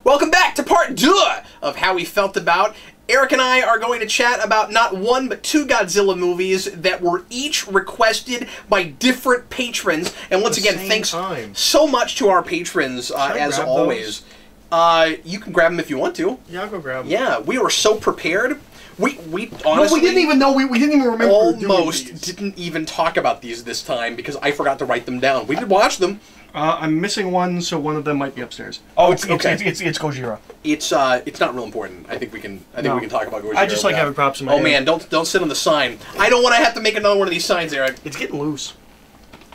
Welcome back to part 2 of how we felt about. Eric and I are going to chat about not one but 2 Godzilla movies that were each requested by different patrons. And once again, thanks so much to our patrons, as always. You can grab them if you want to. Yeah, I'll go grab them. Yeah, we were so prepared. We honestly... No, we didn't even know, we didn't even remember almost didn't even talk about these this time because I forgot to write them down. We did watch them. I'm missing one, so one of them might be upstairs. Oh, it's Gojira. It's not real important. I think we can we can talk about Gojira. I just like having props in my head. Man, don't sit on the sign. I don't want to have to make another one of these signs, Eric. It's getting loose.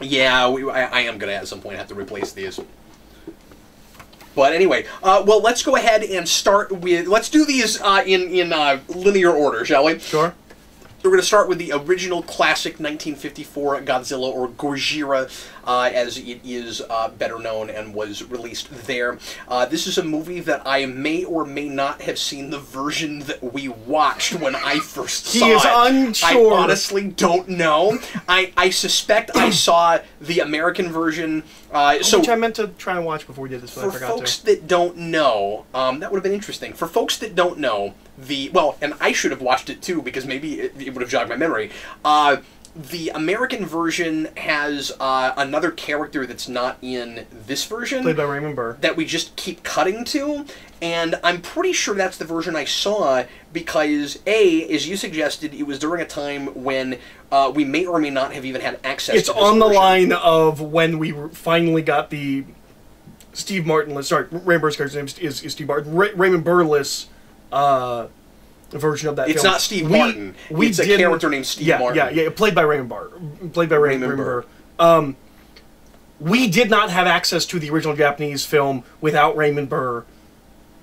Yeah, I am gonna at some point have to replace these. But anyway, well, let's go ahead and start with. Let's do these in linear order, shall we? Sure. We're going to start with the original classic 1954 Godzilla, or Gojira, as it is better known and was released there. This is a movie that I may or may not have seen the version that we watched when I first saw it. He is unsure. I honestly don't know. I suspect I saw the American version. Which I meant to try and watch before we did this, but I forgot to. For folks that don't know, that would have been interesting. For folks that don't know, and I should have watched it too because maybe it would have jogged my memory. The American version has another character that's not in this version. Played by Raymond Burr. That we just keep cutting to, and I'm pretty sure that's the version I saw because, as you suggested, it was during a time when we may or may not have even had access to this on the version. line of when we finally got the Steve Martinless, sorry, Raymond Burr's character's name is Steve Martin, Raymond Burrless version of that film. It's not Steve Martin. It's a character named Steve Martin. Yeah, played by Raymond Burr. Played by Raymond Burr. We did not have access to the original Japanese film without Raymond Burr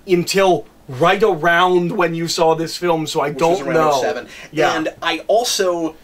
until right around when you saw this film, so I don't know. 2007. Yeah. And I also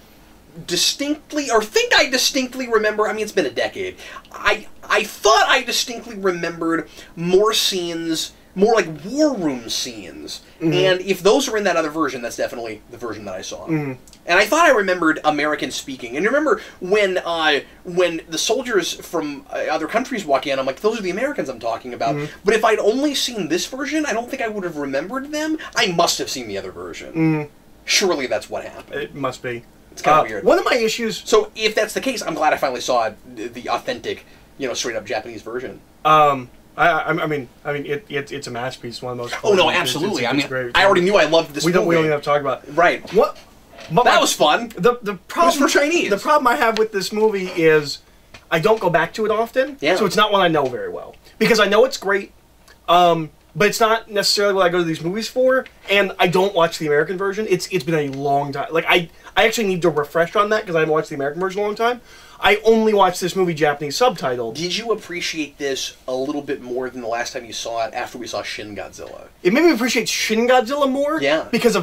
distinctly, or think I distinctly remember, I mean, it's been a decade, I thought I distinctly remembered more scenes, more like war room scenes. And if those are in that other version, that's definitely the version that I saw. And I thought I remembered American speaking. And you remember when the soldiers from other countries walk in, I'm like, those are the Americans I'm talking about. But if I'd only seen this version, I don't think I would have remembered them. I must have seen the other version. Surely that's what happened. It must be. It's kind of weird. One of my issues... So if that's the case, I'm glad I finally saw the authentic, straight-up Japanese version. I mean, it's a masterpiece. One of the most. Oh no, absolutely. It's great. I already knew I loved this movie. We don't even have to talk about it. Right. What? That was fun. The problem it was for Chinese. The problem I have with this movie is I don't go back to it often. Yeah. So it's not one I know very well because I know it's great, but it's not necessarily what I go to these movies for. And I don't watch the American version. It's been a long time. Like I actually need to refresh on that because I haven't watched the American version in a long time. I only watched this movie Japanese subtitled. Did you appreciate this a little bit more than the last time you saw it after we saw Shin Godzilla? It made me appreciate Shin Godzilla more. Yeah. Because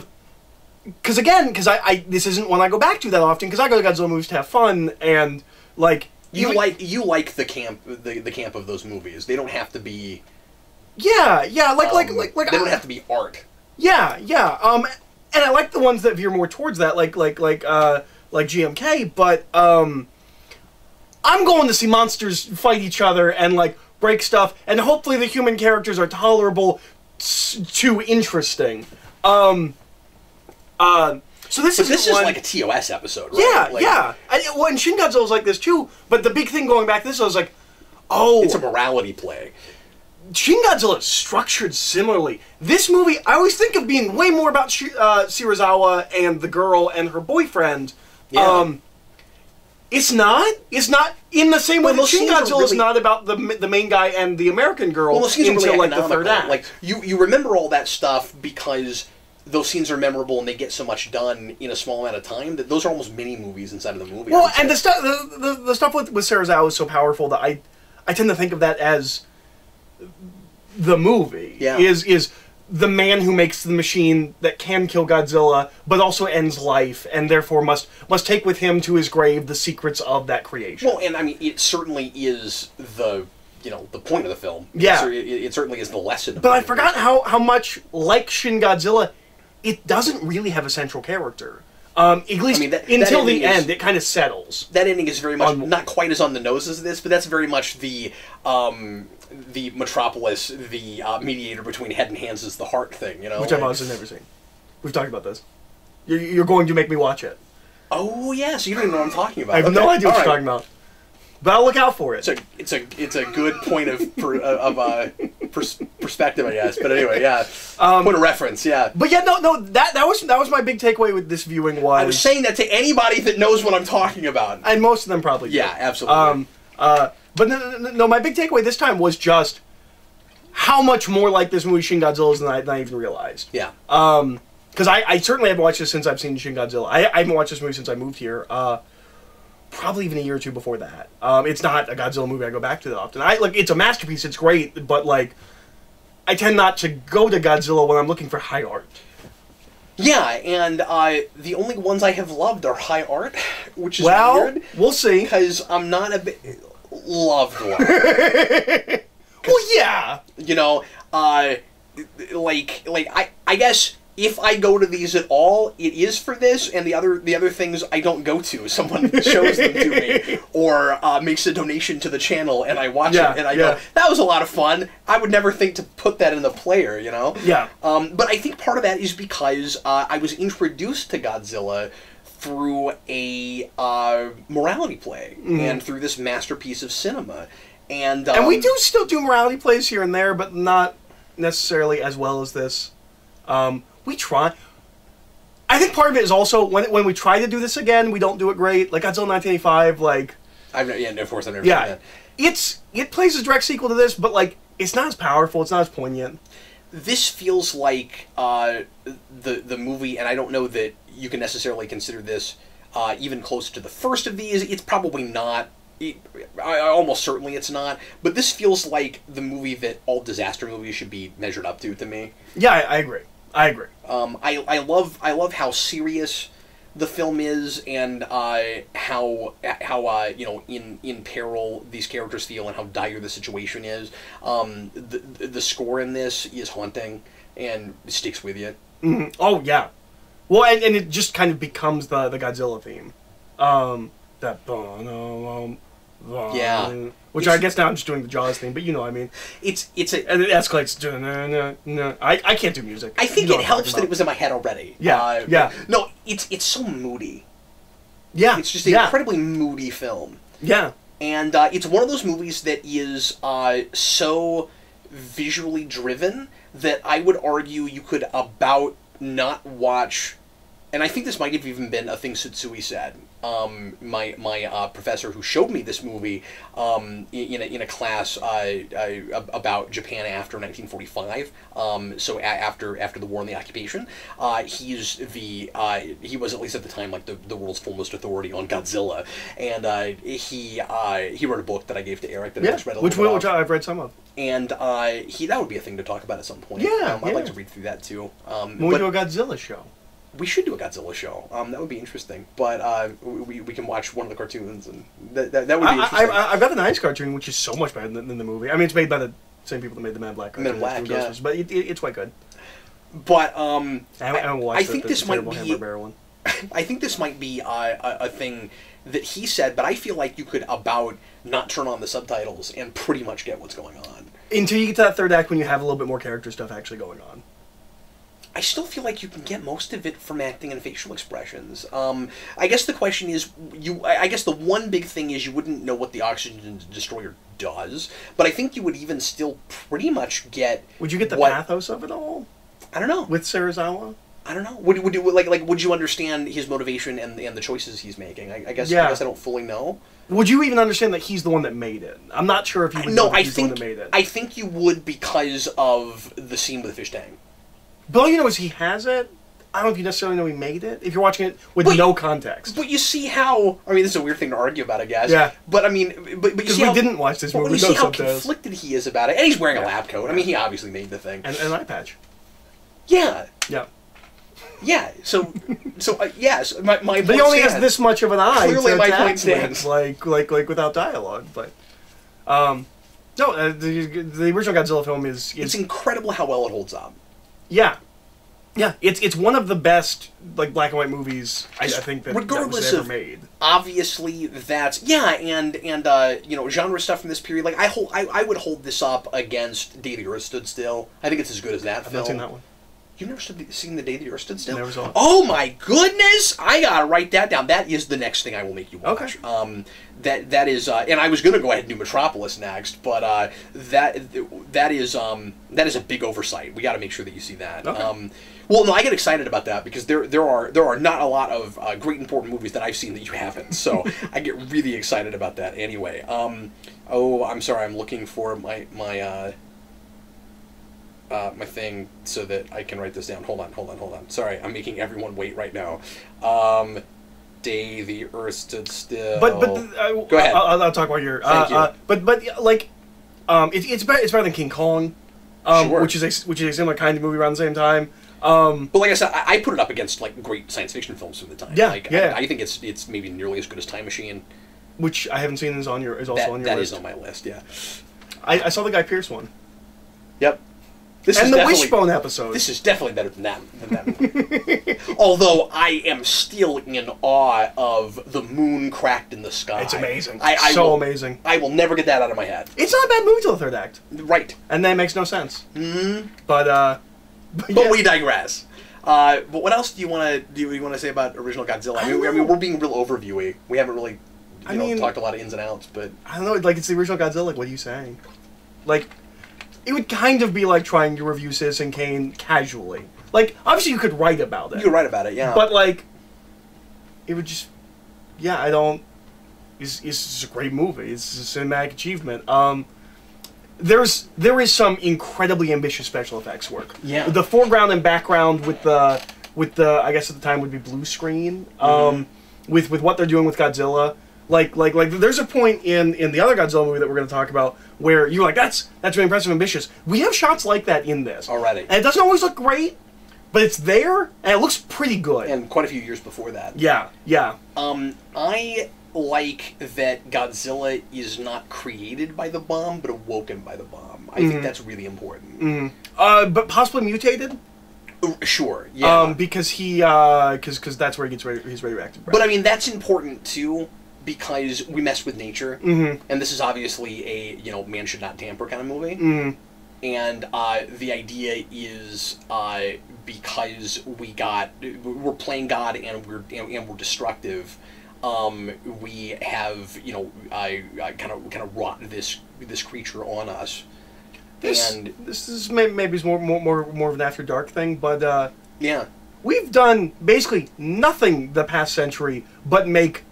this isn't one I go back to that often because I go to Godzilla movies to have fun and like you like the camp of those movies. They don't have to be. Yeah, like they don't have to be art. Yeah. And I like the ones that veer more towards that, like GMK, but I'm going to see monsters fight each other and like break stuff, and hopefully the human characters are tolerable to interesting. So this is like a TOS episode, right? Yeah. And Shin Godzilla was like this too, but the big thing going back to this, I was like, oh, it's a morality play. Shin Godzilla is structured similarly. This movie, I always think of being way more about Shirazawa and the girl and her boyfriend. Yeah. It's not in the same way that Shin Godzilla is not about the main guy and the American girl until like the third act. Like you remember all that stuff because those scenes are memorable and they get so much done in a small amount of time that those are almost mini movies inside of the movie. Well, and the stuff with Shirazawa is so powerful that I tend to think of that as the movie. Yeah. Is the man who makes the machine that can kill Godzilla, but also ends life, and therefore must take with him to his grave the secrets of that creation. Well, and I mean, it certainly is the point of the film. Yeah. It certainly is the lesson. But I forgot how much, like Shin Godzilla, it doesn't really have a central character. At least until the end, it kind of settles. That ending is very much not quite as on the nose as this, but that's very much the the Metropolis, the mediator between head and hands is the heart thing, you know? Which I've also never seen. We've talked about this. You're going to make me watch it. Oh, yeah, so you don't even know what I'm talking about. I have no idea what you're talking about. But I'll look out for it. It's a good point of perspective, I guess. But anyway, yeah. Point of reference, yeah. But yeah, no, that was my big takeaway with this viewing was... I was saying that to anybody that knows what I'm talking about. And most of them probably do. Yeah, absolutely. But no, my big takeaway this time was just how much more like this movie Shin Godzilla is than I even realized. Yeah. Because I certainly haven't watched this since I've seen Shin Godzilla. I haven't watched this movie since I moved here. Probably even a year or two before that. It's not a Godzilla movie I go back to that often. It's a masterpiece. It's great, but like, I tend not to go to Godzilla when I'm looking for high art. Yeah, and the only ones I have loved are high art, which is weird. We'll see. Because I'm not a bit loved one. Well, yeah. You know, I guess. If I go to these at all, it is for this, and the other things I don't go to. Someone shows them to me, or makes a donation to the channel, and I watch it, and I go, that was a lot of fun. I would never think to put that in the player, you know? Yeah. But I think part of that is because I was introduced to Godzilla through a morality play, and through this masterpiece of cinema. And we do still do morality plays here and there, but not necessarily as well as this. We try. I think part of it is also when we try to do this again, we don't do it great. Like Godzilla 1985, like of course I've never seen that. It plays a direct sequel to this, but like it's not as powerful, it's not as poignant. This feels like the movie, and I don't know that you can necessarily consider this even close to the first of these. It's probably not. Almost certainly it's not. But this feels like the movie that all disaster movies should be measured up to me. Yeah, I agree. I agree. I love how serious the film is, and how you know, in peril these characters feel, and how dire the situation is. The score in this is haunting and sticks with you. Mm-hmm. Oh yeah, well, and it just kind of becomes the Godzilla theme. That yeah. Which I guess now I'm just doing the Jaws thing, but you know what I mean. And it escalates. I can't do music. I think it helps that it was in my head already. Yeah, yeah. No, it's so moody. Yeah. It's just an incredibly moody film. Yeah. And it's one of those movies that is so visually driven that I would argue you could about not watch. And I think this might have even been a thing Sutsui said. My professor who showed me this movie in a class about Japan after 1945. So after the war and the occupation, he was at least at the time like the world's foremost authority on Godzilla, and he wrote a book that I gave to Eric that I just read a little bit which I've read some of. And that would be a thing to talk about at some point. Yeah, I'd like to read through that too. When we do a Godzilla show. We should do a Godzilla show. That would be interesting. But we can watch one of the cartoons, and that would be interesting. I've got the Nice cartoon, which is so much better than the movie. I mean, it's made by the same people that made the Men in Black cartoon. Men in Black, yeah. But it's quite good. But I think this might be. I think this might be a thing that he said, but I feel like you could about not turn on the subtitles and pretty much get what's going on. Until you get to that third act when you have a little bit more character stuff actually going on. I still feel like you can get most of it from acting and facial expressions. I guess the question is, I guess the one big thing is you wouldn't know what the oxygen destroyer does, but I think you would even still pretty much get. Would you get the pathos of it all? I don't know. With Serizawa? I don't know. Would you understand his motivation and the choices he's making? I guess I don't fully know. Would you even understand that he's the one that made it? I'm not sure if you would know that he's the one that made it. I think you would because of the scene with the fish tank. But all you know is he has it. I don't know if you necessarily know he made it. If you're watching it with no context. But you see how... I mean, this is a weird thing to argue about, I guess. Yeah. But, I mean... Because we didn't watch this movie. But you see how conflicted he is about it. And he's wearing a lab coat. I mean, he obviously made the thing. And an eye patch. Yeah. Yeah. Yeah. So yes. My point But he only has this much of an eye. Clearly my point stands. Like without dialogue. But... no, the original Godzilla film is... It's incredible how well it holds up. Yeah. Yeah, it's one of the best like black and white movies I think that regardless that was ever made. Obviously, that's and you know, genre stuff from this period. Like I would hold this up against Day the Earth Stood Still. I think it's as good as that film. I've not seen that one. You've never seen The Day the Earth Stood Still? Never saw it. Oh my goodness! I gotta write that down. That is the next thing I will make you watch. Okay. That is, and I was gonna go ahead and do Metropolis next, but that is a big oversight. We got to make sure that you see that. Okay. Well, no, I get excited about that because there are not a lot of great important movies that I've seen that you haven't. So I get really excited about that. Anyway, oh, I'm sorry. I'm looking for my thing so that I can write this down. Hold on. Sorry, I'm making everyone wait right now. Day the Earth Stood Still. But go ahead. I'll talk about your. Thank you. But like, it's better than King Kong, sure. which is a similar kind of movie around the same time. But like I said, I put it up against like great science fiction films from the time. Yeah, like, yeah. I think it's maybe nearly as good as Time Machine, which I haven't seen is also on your list. That is on my list. Yeah. I saw the Guy Pearce one. Yep. And the Wishbone episode. This is definitely better than that movie. Although I am still in awe of the moon cracked in the sky. It's amazing. Amazing. I will never get that out of my head. It's not a bad movie till the third act. Right. And that makes no sense. Mm-hmm. But yeah. We digress. But what else do you want to say about original Godzilla? I mean, we're being real overviewy. We haven't really talked a lot of ins and outs, but I don't know. Like, it's the original Godzilla. Like, what are you saying? Like, it would kind of be like trying to review Citizen Kane casually. Like, obviously you could write about it. You could write about it, yeah. But like, it would just, yeah, I don't. It's a great movie. It's a cinematic achievement. There is some incredibly ambitious special effects work. Yeah. The foreground and background with the I guess at the time would be blue screen. With what they're doing with Godzilla. Like there's a point in the other Godzilla movie that we're going to talk about where you're like, that's really impressive and ambitious. We have shots like that in this already, and it doesn't always look great, but it's there and it looks pretty good. And quite a few years before that. Yeah. I like that Godzilla is not created by the bomb, but awoken by the bomb. I think that's really important. But possibly mutated. Sure. Yeah. Because because that's where he gets his radioactive breath. But I mean that's important too. Because we mess with nature, and this is obviously a man should not tamper kind of movie, and the idea is because we're playing God and we're destructive, we have kind of wrought this creature on us. This is maybe more of an After Dark thing, but yeah, we've done basically nothing the past century but make.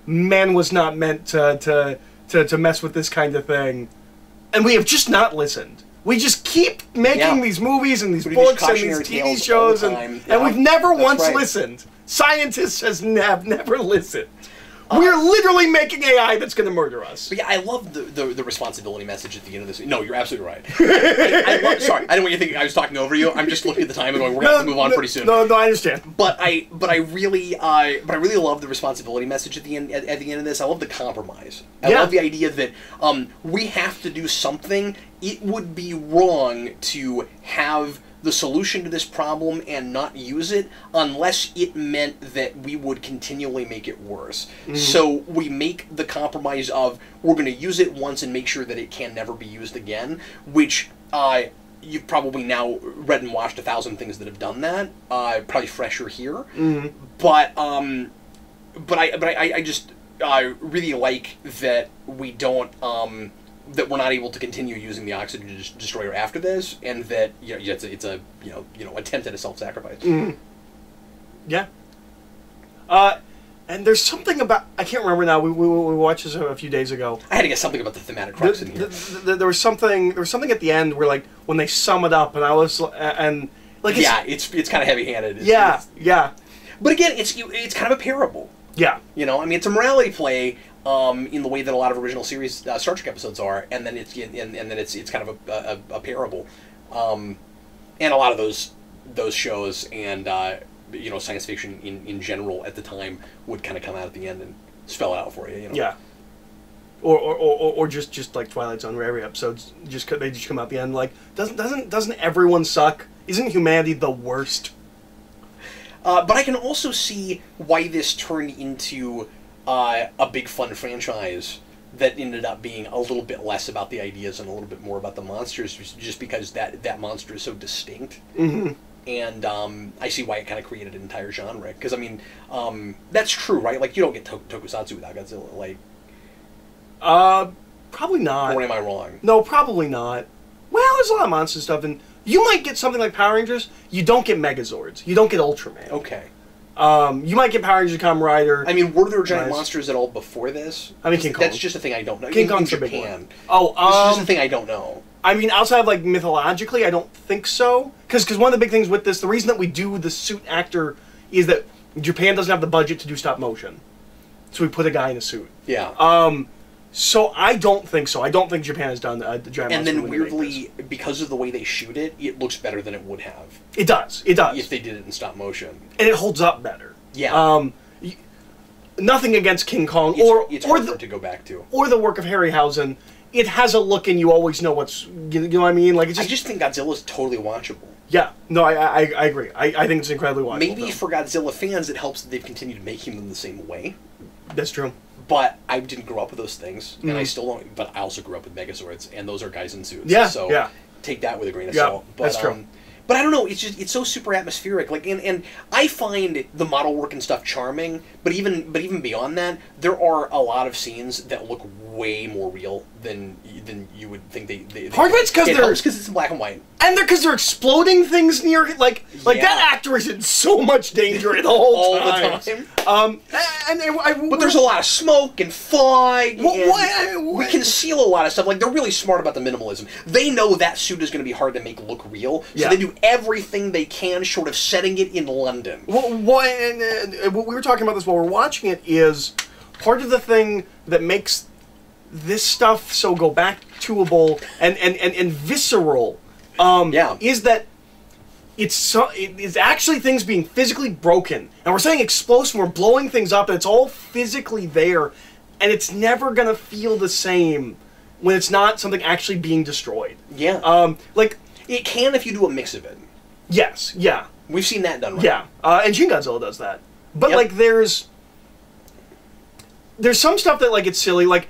Man was not meant to mess with this kind of thing, and we have just not listened. We just keep making these movies and these books and these TV shows, and we've never once listened. Scientists have never listened. We're literally making AI that's going to murder us. But yeah, I love the responsibility message at the end of this. No, you're absolutely right. Sorry, I didn't want you to think I was talking over you. I'm just looking at the time and going, we're going to have to move on pretty soon. No, I understand. But I really love the responsibility message at the end of this. I love the compromise. I love the idea that we have to do something. It would be wrong to have the solution to this problem and not use it unless it meant that we would continually make it worse. So we make the compromise of we're going to use it once and make sure that it can never be used again, which you've probably now read and watched 1,000 things that have done that. Probably fresher here, but I just really like that we don't. That we're not able to continue using the oxygen destroyer after this, and that it's a attempt at a self-sacrifice. Yeah. And there's something about I can't remember now. We watched this a few days ago. I had to get something about the thematic crux in here. There was something at the end where like when they sum it up, and I was and like it's kind of heavy-handed. Yeah. But again, it's kind of a parable. Yeah. I mean, it's a morality play. In the way that a lot of original series Star Trek episodes are, and then it's kind of a parable, and a lot of those shows and science fiction in general at the time would kind of come out at the end and spell it out for you. Yeah. Or just like Twilight Zone, where every episode's they just come out at the end like doesn't everyone suck? Isn't humanity the worst? But I can also see why this turned into a big fun franchise that ended up being a little bit less about the ideas and a little bit more about the monsters, just because that monster is so distinct. Mm-hmm. And I see why it kind of created an entire genre. Because, I mean, that's true, right? Like, you don't get tokusatsu without Godzilla. Like, probably not. Or am I wrong? No, probably not. Well, there's a lot of monster stuff, and you might get something like Power Rangers. You don't get Megazords. You don't get Ultraman. Okay. You might get Power Rangers Kamen Rider. I mean, were there giant monsters at all before this? I mean, King Kong. That's just a thing I don't know. King Kong's in a big Japan. one. Oh, this is just a thing I don't know. I mean, outside of, like, mythologically, I don't think so. Because one of the big things with this, the reason that we do the suit actor is that Japan doesn't have the budget to do stop motion. So we put a guy in a suit. Yeah. So I don't think so. I don't think Japan has done the giant monster. And then weirdly, because of the way they shoot it, it looks better than it would have. It does. It does. If they did it in stop motion. And it holds up better. Yeah. Nothing against King Kong it's hard to go back to. Or the work of Harryhausen. It has a look and you always know what's, you know what I mean? Like, it's just, I just think Godzilla's totally watchable. Yeah, no, I agree. I think it's incredibly watchable. Maybe for Godzilla fans, it helps that they've continued making them the same way. That's true. But I didn't grow up with those things, and I still don't. But I also grew up with Megazords, and those are guys in suits. Yeah, so take that with a grain of salt. But, that's true. But I don't know. It's so super atmospheric. Like, and I find the model work and stuff charming. But even beyond that, there are a lot of scenes that look way more real than you would think they part of it's because it's in black and white, and because they're exploding things near like that actor is in so much danger the whole time. The time. But there's a lot of smoke and fog. We conceal a lot of stuff. Like, they're really smart about the minimalism. They know that suit is going to be hard to make look real, so they do everything they can short of setting it in London. What we were talking about this while we're watching it is part of the thing that makes this stuff so go back toable and visceral. Is that it's actually things being physically broken, and we're saying explosive, we're blowing things up, and it's all physically there, and it's never gonna feel the same when it's not something actually being destroyed. Yeah. Like, it can if you do a mix of it. Yes. Yeah. We've seen that done right. Yeah. And Shin Godzilla does that. But like, there's some stuff that, like, it's silly. Like,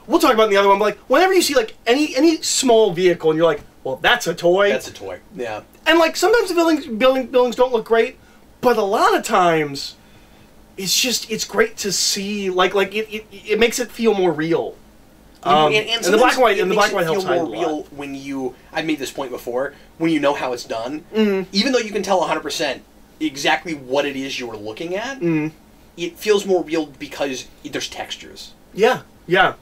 we'll talk about in the other one. But like, whenever you see like any small vehicle, and you're like, well, that's a toy. That's a toy. Yeah. And like, sometimes the buildings don't look great, but a lot of times, it's great to see. Like it makes it feel more real. And the black and white helps hide a lot. Real when you. I've made this point before. When you know how it's done, even though you can tell 100% exactly what it is you are looking at, it feels more real because there's textures. Yeah. Yeah.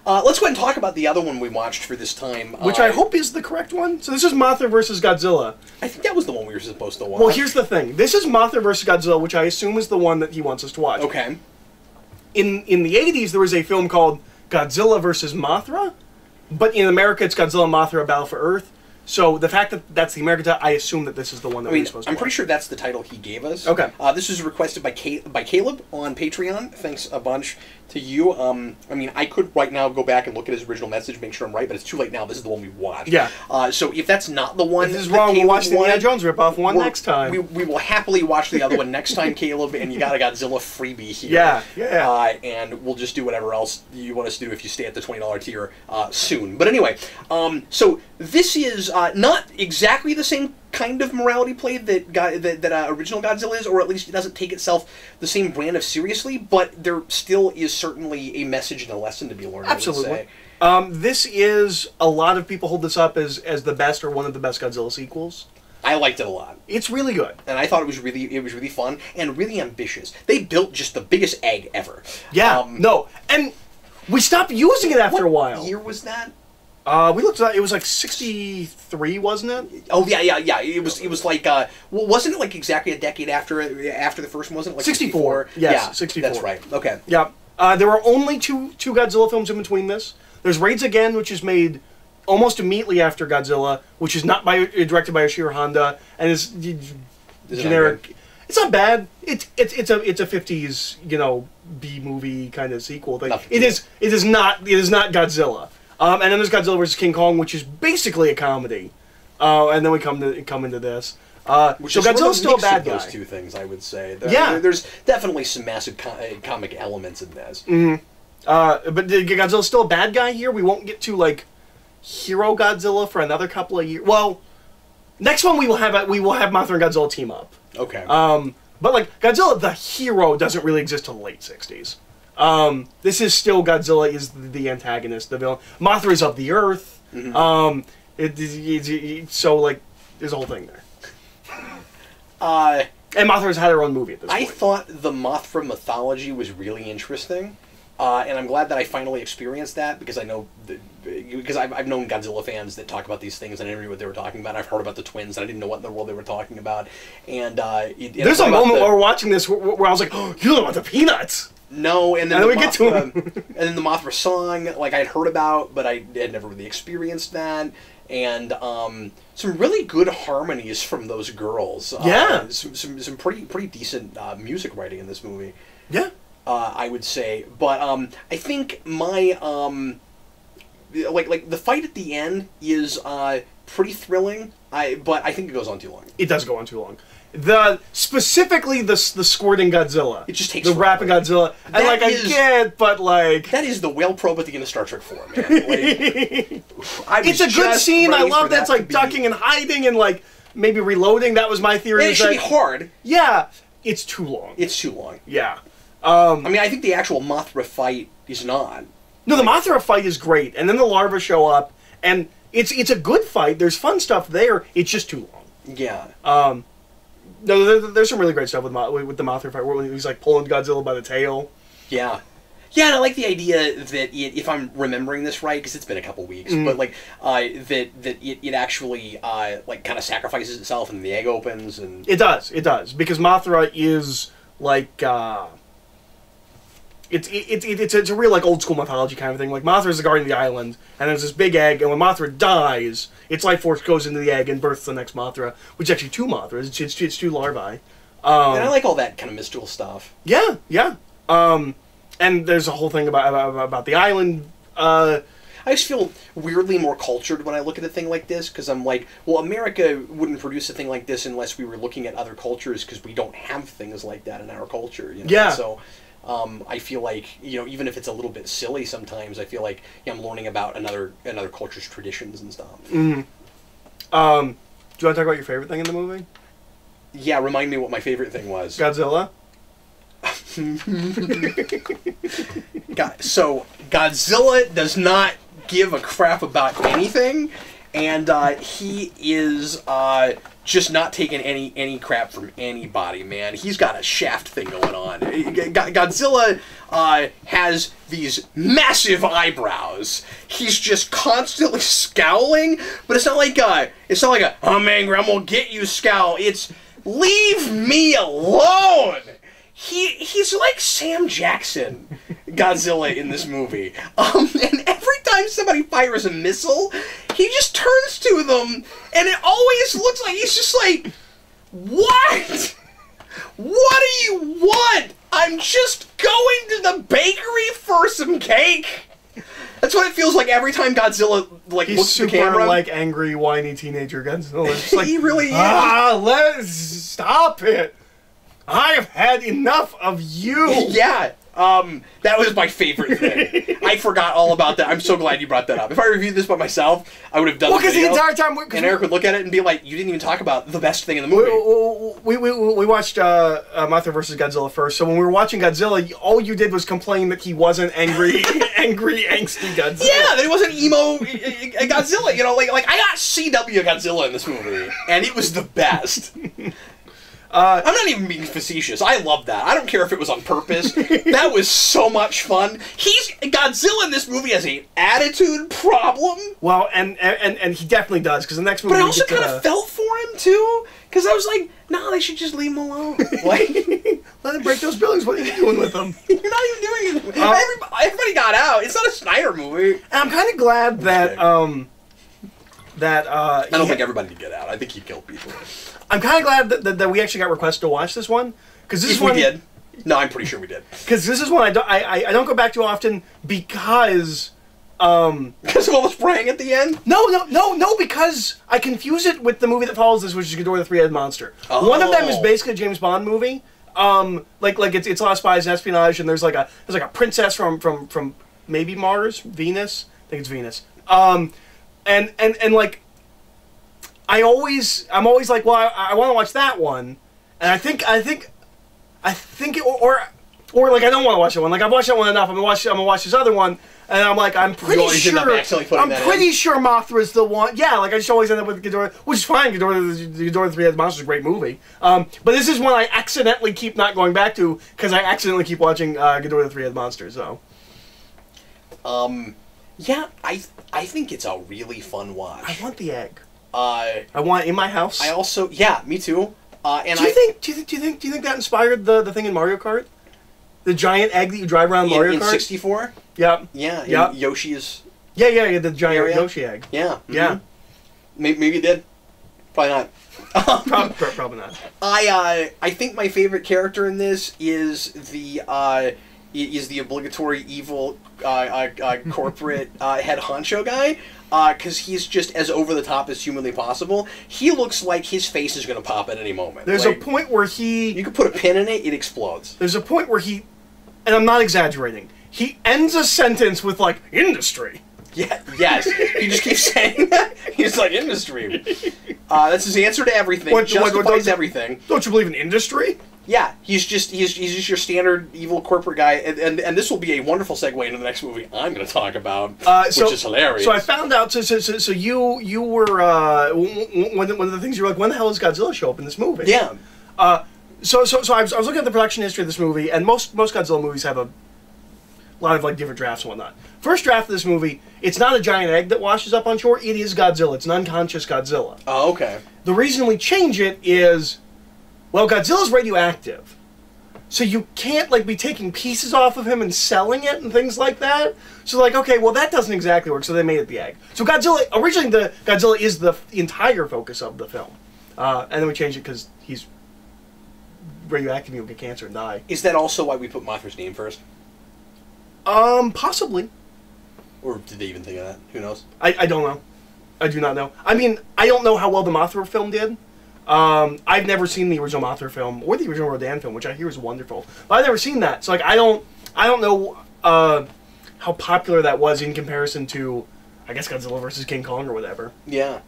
Let's go ahead and talk about the other one we watched for this time. Which I hope is the correct one. So this is Mothra vs. Godzilla. I think that was the one we were supposed to watch. Well, here's the thing. This is Mothra vs. Godzilla, which I assume is the one that he wants us to watch. Okay. In the 80s, there was a film called Godzilla vs. Mothra, but in America, it's Godzilla, Mothra, Battle for Earth. So the fact that that's the American title, I assume that this is the one that we're supposed to watch. I'm pretty sure that's the title he gave us. Okay. This was requested by Caleb on Patreon. Thanks a bunch to you. I mean, I could right now go back and look at his original message, make sure I'm right, but it's too late now. This is the one we watched. Yeah. So if that's not the one, if this is wrong, we'll watch the Indiana Jones ripoff next time. We will happily watch the other one next time, Caleb. And you got a Godzilla freebie here. Yeah. Yeah. And we'll just do whatever else you want us to do if you stay at the $20 tier soon. But anyway, so this is not exactly the same kind of morality play that original Godzilla is, or at least it doesn't take itself the same brand of seriously, but there still is certainly a message and a lesson to be learned. Absolutely. I would say. This is, a lot of people hold this up as the best or one of the best Godzilla sequels. I liked it a lot. It's really good. And I thought it was really fun and really ambitious. They built just the biggest egg ever. Yeah, no. And we stopped using it after a while. What year was that? We looked at it was like 63, wasn't it? Oh yeah. It was like wasn't it like exactly a decade after the first one? Wasn't it like 64? Yes, yeah, 64. That's right. Okay. Yeah. There were only two Godzilla films in between this. There's Raids Again, which is made almost immediately after Godzilla, which is not directed by Yoshihiro Honda, and is generic. It's not bad. It's a 50s B movie kind of sequel thing. It is not Godzilla. And then there's Godzilla vs. King Kong, which is basically a comedy. And then we come into this. Which so is Godzilla's still a bad guy. Those two things, I would say. There's definitely some massive comic elements in this. But Godzilla's still a bad guy here. We won't get to like Hero Godzilla for another couple of years. Well, next one we will have Mothra and Godzilla team up. Okay. But like Godzilla, the hero, doesn't really exist till the late '60s. This is still Godzilla is the antagonist, the villain. Mothra is of the Earth. So like, there's a whole thing there. And Mothra's had her own movie at this point. I thought the Mothra mythology was really interesting, and I'm glad that I finally experienced that because I know because I've known Godzilla fans that talk about these things and I never knew what they were talking about. I've heard about the twins and I didn't know what in the world they were talking about. And there's a moment while we're watching this where I was like, "Oh, you know about the peanuts." No, and then we get to him. And then the Mothra song, like I'd heard about, but I had never really experienced that. And some really good harmonies from those girls. Yeah, some pretty decent music writing in this movie. Yeah, I would say. But I think my like the fight at the end is pretty thrilling. But I think it goes on too long. It does go on too long. Specifically the squirting Godzilla. It just takes the rapid Godzilla. And like I get, but like that is the whale probe at the end of Star Trek 4, man. Like, it's a good scene. I love that it's like ducking and hiding and like maybe reloading. That was my theory. It should be hard. Yeah, it's too long. It's too long. Yeah. I mean, I think the actual Mothra fight is not. No, the Mothra fight is great, and then the larvae show up, and it's a good fight. There's fun stuff there. It's just too long. Yeah. No, there's some really great stuff with the Mothra fight where he's like pulling Godzilla by the tail. Yeah. Yeah, and I like the idea that if I'm remembering this right, because it's been a couple weeks, but like that it actually like kind of sacrifices itself and the egg opens and it does because Mothra is like it's a real like old school mythology kind of thing. Like Mothra is the guardian of the island, and there's this big egg, and when Mothra dies, its life force goes into the egg and births the next Mothra, which is actually two Mothras. It's two larvae. And I like all that kind of mystical stuff. Yeah, yeah. And there's a whole thing about the island. I just feel weirdly more cultured when I look at a thing like this, because I'm like, well, America wouldn't produce a thing like this unless we were looking at other cultures, because we don't have things like that in our culture. You know? Yeah. So I feel like, you know, even if it's a little bit silly sometimes, I feel like I'm learning about another culture's traditions and stuff. Mm-hmm. Do you want to talk about your favorite thing in the movie? Yeah, remind me what my favorite thing was. Godzilla. So Godzilla does not give a crap about anything, and he is just not taking any crap from anybody, man. He's got a Shaft thing going on. Godzilla has these massive eyebrows. He's just constantly scowling, but it's not like a I'm angry, I'm gonna get you scowl. It's leave me alone. He's like Sam Jackson, Godzilla in this movie. And every time somebody fires a missile, he just turns to them, and it always looks like he's just like, what? What do you want? I'm just going to the bakery for some cake. That's what it feels like every time Godzilla looks at the camera. He's super like angry, whiny teenager Godzilla. It's like, he really is. Let's stop it. I have had enough of you. Yeah, that was my favorite thing. I forgot all about that. I'm so glad you brought that up. If I reviewed this by myself, I would have done the video. Because the entire time... And Eric would look at it and be like, you didn't even talk about the best thing in the movie. We watched Mothra vs. Godzilla first, so when we were watching Godzilla, all you did was complain that he wasn't angry, angsty Godzilla. Yeah, that he wasn't emo Godzilla. You know, like I got CW Godzilla in this movie, and it was the best. I'm not even being facetious. I love that. I don't care if it was on purpose. That was so much fun. Godzilla in this movie has an attitude problem. Well, and he definitely does, because the next movie... But I also kind of felt for him, too, because I was like, no, they should just leave him alone. Like, let him break those buildings. What are you doing with them? You're not even doing anything. Everybody got out. It's not a Snyder movie. And I'm kind of glad that... I don't think everybody did get out. I think he killed people. I'm kind of glad that we actually got requests to watch this one, because this is one we did. No, I'm pretty sure we did. Because this is one I don't go back to often, because Because of all the spraying at the end? No, because I confuse it with the movie that follows this, which is Ghidorah the Three-Headed Monster. Oh. One of them is basically a James Bond movie. Like it's a lot of spies and espionage, and there's like a princess from maybe Mars, Venus. I think it's Venus. And like I'm always like, well, I want to watch that one, and I think or like I don't want to watch that one. Like I've watched that one enough. I'm gonna watch this other one. And I'm like, I'm pretty sure Mothra's the one. Yeah, like I just always end up with Ghidorah, which is fine. Ghidorah the Three-Headed Monster is a great movie. But this is one I accidentally keep not going back to because I accidentally keep watching Ghidorah the Three-Headed Monster. So, yeah, I think it's a really fun watch. I want the egg. I want it in my house. I also, yeah, me too. And do you think that inspired the thing in Mario Kart? The giant egg that you drive around Mario Kart? In 64? Yep. Yeah, yep. Yoshi's... Yeah, the giant Yoshi egg. Yeah. Mm-hmm. Yeah. Maybe it did. Probably not. Probably not. I think my favorite character in this is the obligatory evil corporate head honcho guy, because he's just as over the top as humanly possible. He looks like his face is going to pop at any moment. There's a point where you could put a pin in it, it explodes. There's a point where and I'm not exaggerating, he ends a sentence with like, industry. Yeah, yes. He just keeps saying that. He's like, industry. That's his answer to everything. Justifies everything. Don't you believe in industry? Yeah, he's just your standard evil corporate guy, and this will be a wonderful segue into the next movie I'm going to talk about, which is hilarious. So I found out. So you were one of the things you were like, when the hell does Godzilla show up in this movie? Yeah. So I was looking at the production history of this movie, and most Godzilla movies have a lot of like different drafts and whatnot. First draft of this movie, it's not a giant egg that washes up on shore. It is Godzilla. It's an unconscious Godzilla. Oh, okay. The reason we change it is, well, Godzilla's radioactive, so you can't like be taking pieces off of him and selling it and things like that. So like, okay, well that doesn't exactly work. So they made it the egg. So originally Godzilla is the entire focus of the film, and then we changed it because he's radioactive. He'll get cancer and die. Is that also why we put Mothra's name first? Possibly. Or did they even think of that? Who knows? I don't know. I do not know. I mean, I don't know how well the Mothra film did. I've never seen the original Mothra film or the original Rodan film, which I hear is wonderful. But I've never seen that, so like I don't know how popular that was in comparison to, I guess, Godzilla versus King Kong or whatever. Yeah.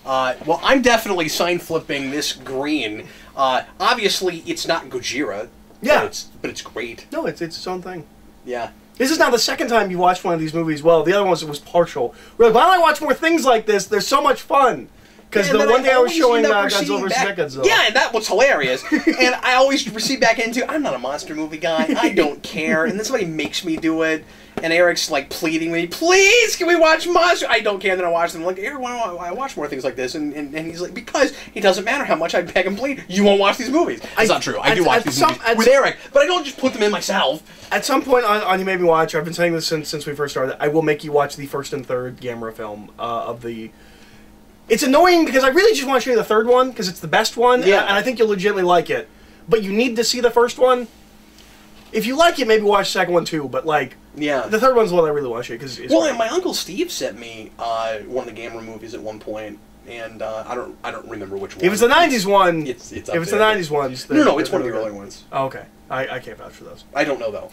Well, I'm definitely sign flipping this green. Obviously, it's not Gojira. Yeah. But it's great. No, it's its own thing. Yeah. This is now the second time you watched one of these movies. Well, the other one was partial. We're like, why don't I watch more things like this? They're so much fun. Because the one day I was showing Godzilla vs. Godzilla. Yeah, and that was hilarious. And I always recede back into, I'm not a monster movie guy. I don't care. And then somebody makes me do it. And Eric's like pleading with me, please, can we watch monster? I don't care. And then I watch them. I'm like, Eric, why don't I watch more things like this? And he's like, because it doesn't matter how much I beg and plead. You won't watch these movies. That's not true. I do watch these movies with Eric. But I don't just put them in myself. At some point on You Made Me Watch, I've been saying this since we first started, I will make you watch the first and third Gamera film of the... It's annoying because I really just want to show you the third one because it's the best one, and I think you'll legitimately like it. But you need to see the first one. If you like it, maybe watch the second one too. But like, the third one's the one I really want to show you because it's well, and my uncle Steve sent me one of the Gamera movies at one point, and I don't remember which one. If it's the '90s one, it's if it's the '90s ones, no, it's one of the early ones. Oh, okay. I can't vouch for those. I don't know though.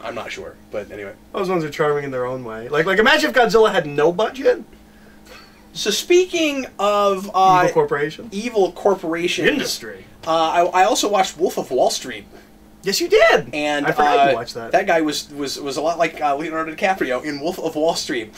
I'm not sure. But anyway, those ones are charming in their own way. Like imagine if Godzilla had no budget. So speaking of evil corporations, industry, I also watched Wolf of Wall Street. Yes, you did. And I forgot you watched that. That guy was a lot like Leonardo DiCaprio in Wolf of Wall Street,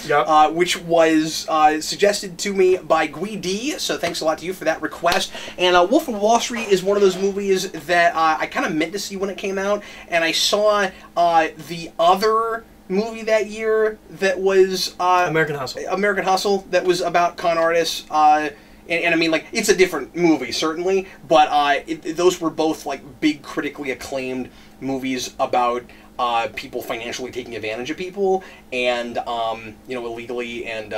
which was suggested to me by Gui D. So thanks a lot to you for that request. And Wolf of Wall Street is one of those movies that I kind of meant to see when it came out, and I saw the other movie that year that was American Hustle that was about con artists, and I mean, like, it's a different movie certainly, but those were both like big critically acclaimed movies about people financially taking advantage of people and illegally and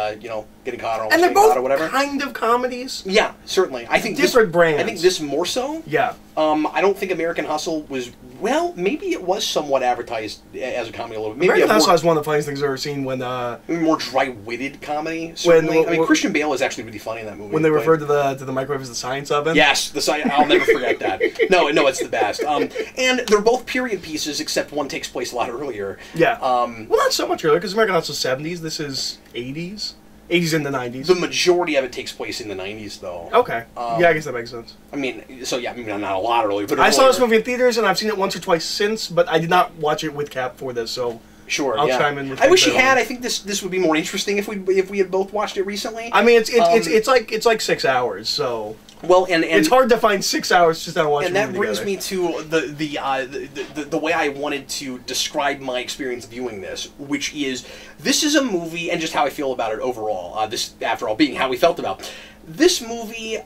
getting caught or almost and they're getting caught both or whatever. kind of comedies. Yeah, certainly. I think different brands. I think this more so. Yeah. I don't think American Hustle was, well, maybe it was somewhat advertised as a comedy a little bit. Maybe American Hustle is one of the funniest things I've ever seen when... more dry-witted comedy, certainly. I mean, Christian Bale is actually really funny in that movie. When they referred to the microwave as the science oven? Yes, I'll never forget that. No, it's the best. And they're both period pieces, except one takes place a lot earlier. Yeah. Well, not so much earlier, because American Hustle is 70s, this is 80s. 80s and the 90s. The majority of it takes place in the 90s, though. Okay. Yeah, I guess that makes sense. I mean, so yeah, I mean, not a lot earlier, but I saw this movie in theaters, and I've seen it once or twice since, but I did not watch it with Cap for this, so... Sure, I'll chime in with I wish you had. I think this would be more interesting if we had both watched it recently. I mean, it's like 6 hours, so... Well, and it's hard to find 6 hours just to watch. And that brings me to the way I wanted to describe my experience viewing this, which is this is a movie, and just how I feel about it overall. This, after all, being how we felt about this movie,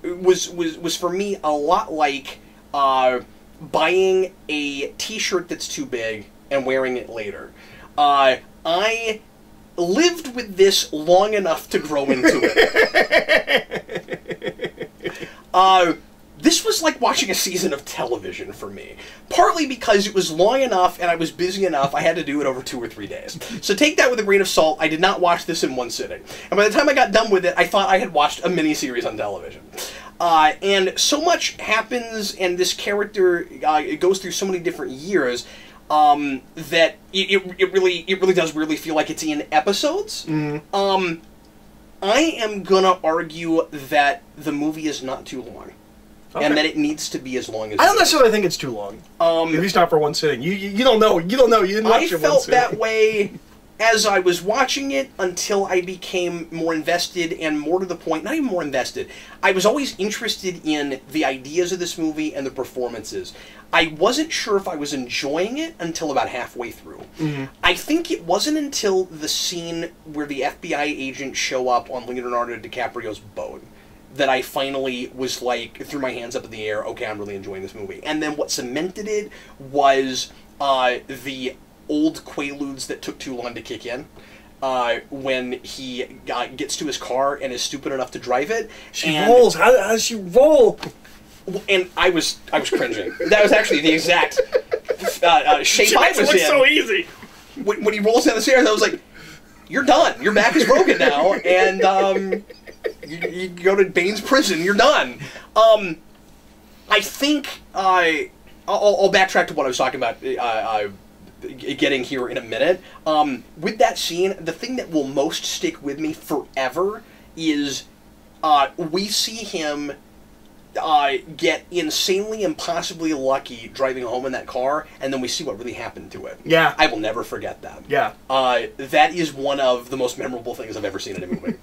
was for me a lot like buying a T-shirt that's too big and wearing it later. I lived with this long enough to grow into it. This was like watching a season of television for me. Partly because it was long enough and I was busy enough, I had to do it over 2 or 3 days. So take that with a grain of salt. I did not watch this in one sitting. And by the time I got done with it, I thought I had watched a miniseries on television. And so much happens, and this character it goes through so many different years, that it really does weirdly feel like it's in episodes. Mm-hmm. I am gonna argue that the movie is not too long, and that it needs to be as long as. I don't necessarily think it's too long. At least not for one sitting. You don't know. You don't know. You didn't watch it one sitting. I felt that way as I was watching it until I became more invested, and more to the point, not even more invested. I was always interested in the ideas of this movie and the performances. I wasn't sure if I was enjoying it until about halfway through. Mm-hmm. I think it wasn't until the scene where the FBI agents show up on Leonardo DiCaprio's boat that I finally was like, threw my hands up in the air, okay, I'm really enjoying this movie. And then what cemented it was the old quaaludes that took too long to kick in. When he gets to his car and is stupid enough to drive it. She rolls. How does she roll? And I was cringing. That was actually the exact shape I was in. It look so easy. When he rolls down the stairs, I was like, "You're done. Your back is broken now, and you go to Bane's prison. You're done." I think I'll backtrack to what I was talking about. Getting here in a minute. With that scene, the thing that will most stick with me forever is we see him get insanely, impossibly lucky driving home in that car, and then we see what really happened to it. Yeah. I will never forget that. Yeah. That is one of the most memorable things I've ever seen in a movie.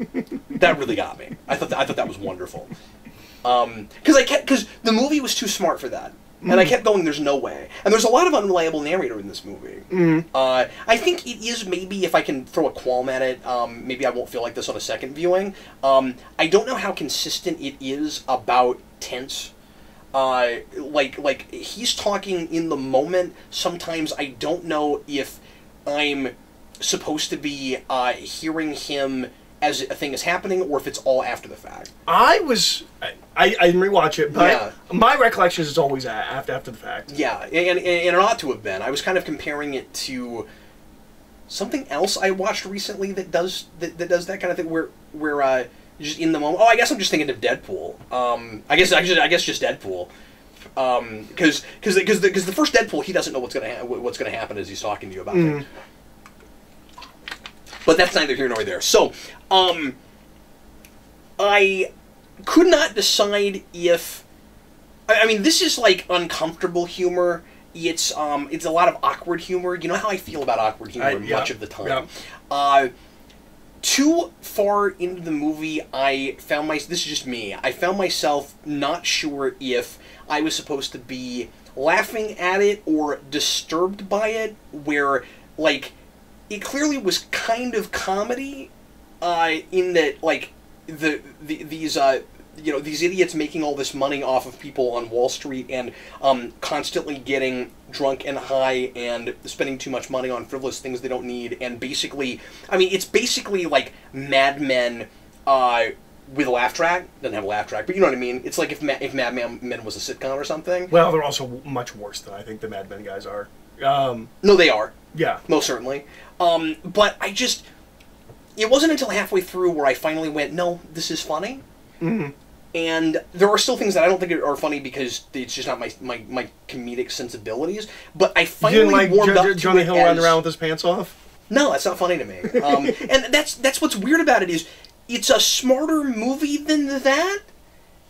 That really got me. I thought that was wonderful. Because the movie was too smart for that. And I kept going, there's no way. And there's a lot of unreliable narrator in this movie. Mm-hmm. I think it is maybe, if I can throw a qualm at it, maybe I won't feel like this on a second viewing. I don't know how consistent it is about tense. Like he's talking in the moment. Sometimes I don't know if I'm supposed to be hearing him as a thing is happening, or if it's all after the fact. I didn't rewatch it, but my recollection is it's always after the fact. Yeah, and it ought to have been. I was kind of comparing it to something else I watched recently that does that kind of thing, where just in the moment. Oh, I guess I'm just thinking of Deadpool. I guess just Deadpool. Because the first Deadpool, he doesn't know what's gonna happen as he's talking to you about things. But that's neither here nor there. So, I could not decide if... I mean, this is like uncomfortable humor. It's a lot of awkward humor. You know how I feel about awkward humor much of the time. Yeah. Too far into the movie, this is just me, I found myself not sure if I was supposed to be laughing at it or disturbed by it, where, like... It clearly was kind of comedy, in that, like, these these idiots making all this money off of people on Wall Street and constantly getting drunk and high and spending too much money on frivolous things they don't need, and basically, I mean, it's basically like Mad Men with a laugh track. Doesn't have a laugh track, but you know what I mean. It's like if Mad Men was a sitcom or something. Well, they're also much worse than I think the Mad Men guys are. No, they are. Yeah. Most certainly. But it wasn't until halfway through where I finally went, no, this is funny. Mm-hmm. And there are still things that I don't think are funny because it's just not my comedic sensibilities. But I finally warmed up to Jonah Hill running around with his pants off? No, that's not funny to me. And that's what's weird about it is it's a smarter movie than that.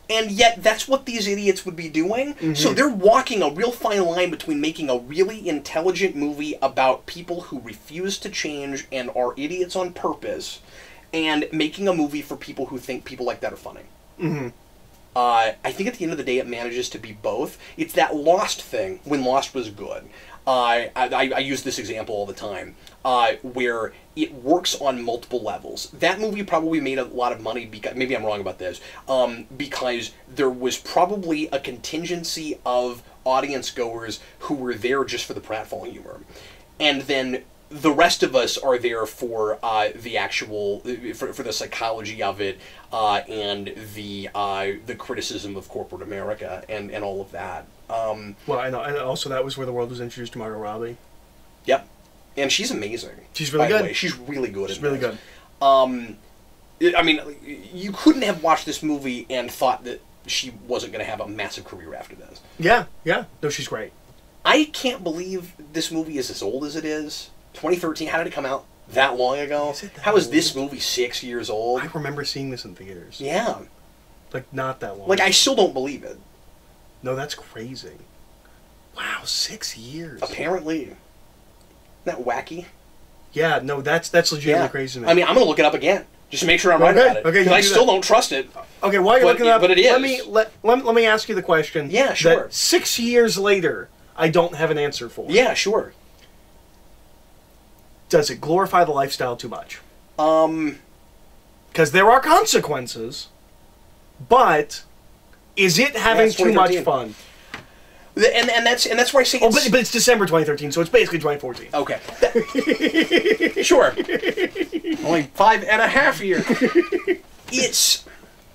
And yet, that's what these idiots would be doing. Mm-hmm. So they're walking a real fine line between making a really intelligent movie about people who refuse to change and are idiots on purpose, and making a movie for people who think people like that are funny. Mm-hmm. I think at the end of the day, it manages to be both. It's that Lost thing, when Lost was good. I use this example all the time, where it works on multiple levels. That movie probably made a lot of money, because maybe I'm wrong about this, because there was probably a contingency of audience goers who were there just for the pratfall humor. And then the rest of us are there for the actual, for the psychology of it, and the criticism of corporate America, and all of that. Well, I know, and also that was where the world was introduced to Margot Robbie. Yep, and she's amazing. She's really good. By the way, she's really good. She's really good. I mean, you couldn't have watched this movie and thought that she wasn't going to have a massive career after this. Yeah, yeah. No, she's great. I can't believe this movie is as old as it is. 2013. How did it come out that long ago? How is this movie 6 years old? I remember seeing this in theaters. Yeah. Like, not that long. Like, I still don't believe it. No, that's crazy. Wow, 6 years. Apparently. Isn't that wacky? Yeah, no, that's legitimately crazy to me. I mean, I'm going to look it up again, just to make sure I'm right about it. Okay, because I still don't trust it. Okay, while you're looking it up, but it is. Let me ask you the question. Yeah, sure. That 6 years later, I don't have an answer for. Yeah, sure. Does it glorify the lifestyle too much? Because there are consequences, but is it having too much fun? And that's where I say it's... but it's December 2013, so it's basically 2014. Okay. Sure. Only 5.5 years. It's,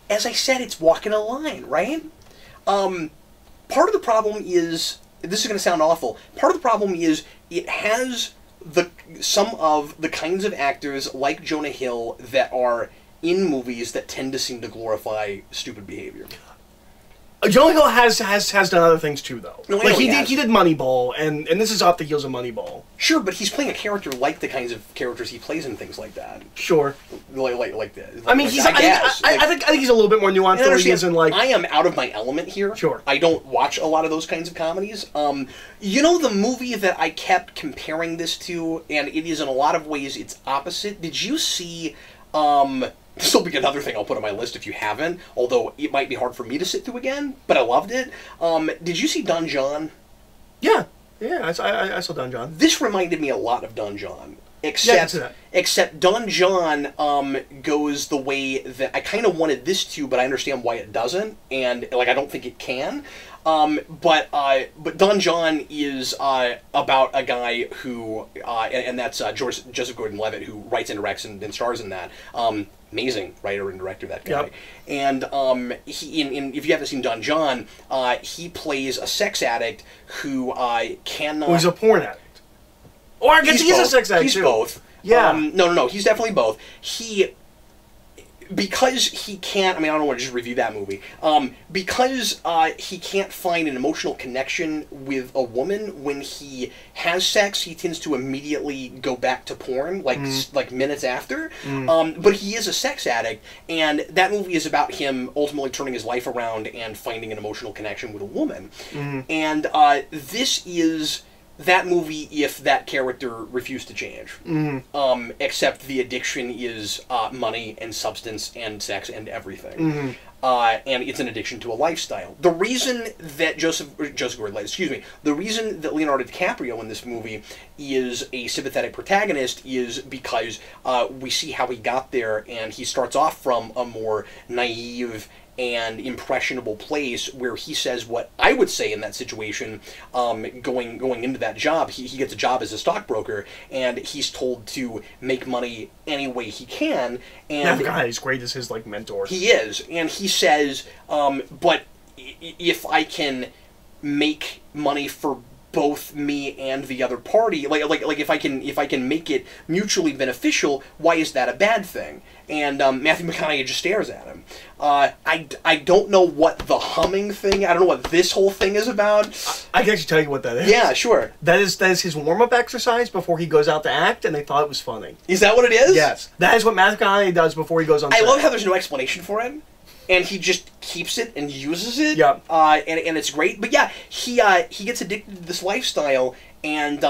as I said, it's walking a line, right? Part of the problem is, this is going to sound awful, part of the problem is it has some of the kinds of actors like Jonah Hill that are in movies that tend to seem to glorify stupid behavior. Jonah Hill has done other things too, though. No, like he did Moneyball, and this is off the heels of Moneyball. Sure, but he's playing a character like the kinds of characters he plays in things like that. Sure. Like that. I mean, I think he's a little bit more nuanced than he is in, like... I am out of my element here. Sure. I don't watch a lot of those kinds of comedies. You know the movie that I kept comparing this to, and it is in a lot of ways its opposite? Did you see... This will be another thing I'll put on my list if you haven't, although it might be hard for me to sit through again, but I loved it. Did you see Don John? Yeah. Yeah, I saw Don John. This reminded me a lot of Don John. Except Don John goes the way that I kind of wanted this to, but I understand why it doesn't, and like I don't think it can. But Don John is about a guy who, and that's Joseph Gordon-Levitt, who writes and directs and stars in that. Amazing writer and director, that guy. Yep. And he, if you haven't seen Don John, he plays a sex addict who cannot... Oh, he's a porn addict. Or I guess he's a sex addict, He's too. both. Yeah. No, he's definitely both. Because he can't, I mean, I don't want to just review that movie. Because he can't find an emotional connection with a woman when he has sex, he tends to immediately go back to porn, like minutes after. But he is a sex addict, and that movie is about him ultimately turning his life around and finding an emotional connection with a woman. And this is that movie if that character refused to change. Except the addiction is money and substance and sex and everything. And it's an addiction to a lifestyle. The reason that the reason that Leonardo DiCaprio in this movie is a sympathetic protagonist is because we see how he got there, and he starts off from a more naive and impressionable place where he says what I would say in that situation, going into that job. He gets a job as a stockbroker, and he's told to make money any way he can. And God, he's great as his, like, mentor. He is, and he says, but if I can make money for both me and the other party, like if I can make it mutually beneficial, why is that a bad thing? And Matthew McConaughey just stares at him. I don't know what the humming thing, I don't know what this whole thing is about. I can actually tell you what that is. Yeah, sure. That is his warm-up exercise before he goes out to act, and they thought it was funny. Is that what it is? Yes. That is what Matthew McConaughey does before he goes on set. I love how there's no explanation for it. And he just keeps it and uses it. Yep. And it's great. But yeah, he gets addicted to this lifestyle, and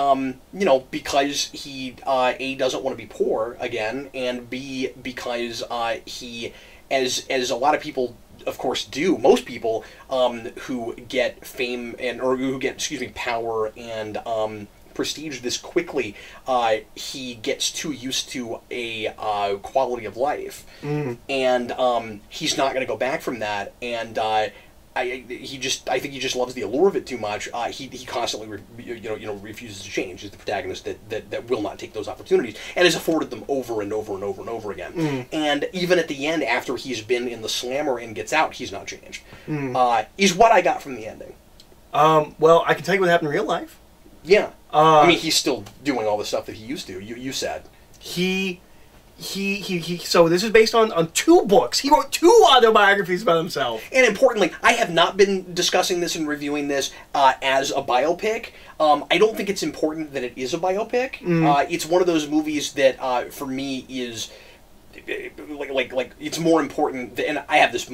you know, because he A, doesn't want to be poor again, and B, because he, as a lot of people of course do, most people who get fame or who get, excuse me, power and prestige this quickly, he gets too used to a quality of life, and he's not going to go back from that. And I think he just loves the allure of it too much. He constantly refuses to change. He's the protagonist that will not take those opportunities, and has afforded them over and over and over and over again. And even at the end, after he's been in the slammer and gets out, he's not changed. Is what I got from the ending. Well, I can tell you what happened in real life. Yeah. I mean, he's still doing all the stuff that he used to. You said. So this is based on 2 books. He wrote 2 autobiographies about himself. And importantly, I have not been discussing this and reviewing this as a biopic. I don't think it's important that it is a biopic. It's one of those movies that, for me, is like it's more important than, and I have this